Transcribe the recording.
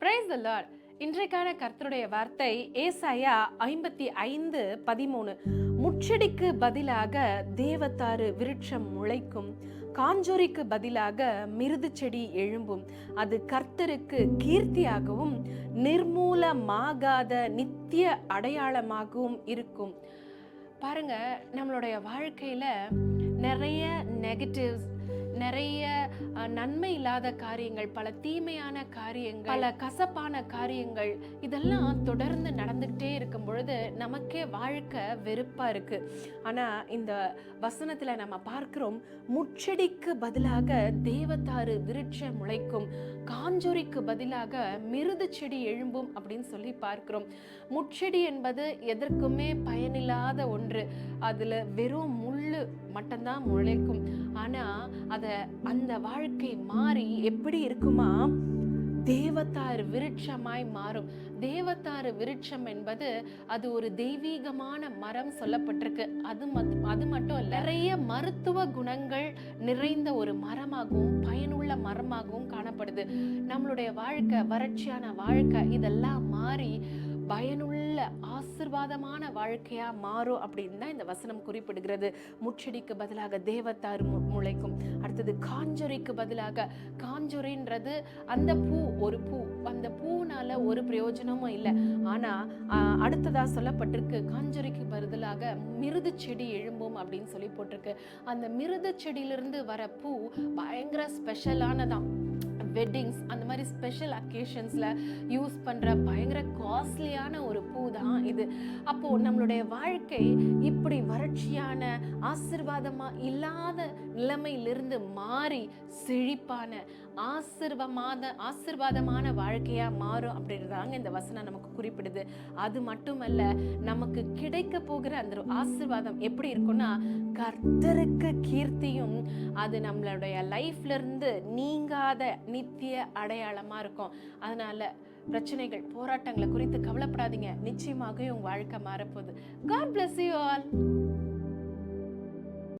Praise the Lord. இன்றைக்கான கர்த்தருடைய வார்த்தை ஏசாயா 55:13. முச்செடிக்கு பதிலாக தேவதாரு விருட்சம் முளைக்கும், காஞ்சோரிக்கு பதிலாக மிருது செடி எழும்பும். அது கர்த்தருக்கு கீர்த்தியாகவும் நிர்மூலமாகாத நித்திய அடையாளமாகவும் இருக்கும். பாருங்க, நம்மளுடைய வாழ்க்கையில நிறைய நெகட்டிவ்ஸ், நிறைய நன்மை இல்லாத காரியங்கள், பல தீமையான காரியங்கள், பல கசப்பான காரியங்கள், இதெல்லாம் தொடர்ந்து நடந்துகிட்டே இருக்கும் பொழுது நமக்கே வாழ்க்கை வெறுப்பா இருக்கு. ஆனா இந்த வசனத்துல நம்ம பார்க்கிறோம், முச்செடிக்கு பதிலாக தேவதாரு விருட்சம் முளைக்கும், காஞ்சோரிக்கு பதிலாக மிருது செடி எழும்பும் அப்படின்னு சொல்லி பார்க்கிறோம். முட்செடி என்பது எதற்குமே பயனில்லாத ஒன்று. அதுல வெறும் முள்ளு மட்டும்தான் முளைக்கும். ஆனா அந்த வாழ்க்கை மாறி எப்படி இருக்குமா, தேவதாரு விருட்சமாய் மாறும். தேவதாரு விருட்சம் என்பது அது ஒரு தெய்வீகமான மரம் சொல்லப்பட்டிருக்கு. அது மட்டும் இல்ல, நிறைய மருத்துவ குணங்கள் நிறைந்த ஒரு மரமாகவும் பயனுள்ள மரமாகவும் காணப்படுது. நம்மளுடைய வாழ்க்கை, வறட்சியான வாழ்க்கை, இதெல்லாம் மாறி பயனுள்ள ஆசீர்வாதமான வாழ்க்கையா மாறும் அப்படின்னு தான் இந்த வசனம் குறிப்பிடுகிறது. முச்செடிக்கு பதிலாக தேவதாரு முளைக்கும். அடுத்தது காஞ்சோரிக்கு பதிலாக, காஞ்சோரின்றது அந்த பூ, ஒரு பூ, அந்த பூனால ஒரு பிரயோஜனமும் இல்லை. ஆனா அடுத்ததா சொல்லப்பட்டிருக்கு, காஞ்சோரிக்கு பதிலாக மிருது செடி எழும்பும் அப்படின்னு சொல்லி போட்டிருக்கு. அந்த மிருது செடியிலிருந்து வர பூ பயங்கர ஸ்பெஷலானதான். வெட்டிங்ஸ், அந்த மாதிரி ஸ்பெஷல் அக்கேஷன்ஸ்ல யூஸ் பண்ற பயங்கர காஸ்ட்லியான ஒரு பூ தான் இது. அப்போ நம்மளுடைய வாழ்க்கை இப்படி வறட்சியான, ஆசீர்வாதமா இல்லாத நிலைமையிலிருந்து மாறி செழிப்பான, ஆசீர்வாதமான வாழ்க்கையா மாறும் அப்படின்றதாங்க இந்த வசனம் நமக்கு குறிப்பிடுது. அது மட்டுமல்ல, நமக்கு கிடைக்க போகிற அந்த ஆசீர்வாதம் எப்படி இருக்கும்னா, கர்த்தருக்கு கீர்த்தியும், அது நம்மளுடைய லைஃப்ல இருந்து நீங்காத நித்திய அடையாளமா இருக்கும். அதனால பிரச்சனைகள், போராட்டங்களை குறித்து கவலைப்படாதீங்க. நிச்சயமாக உங்க வாழ்க்கை மாறப்போகுது. God bless you all.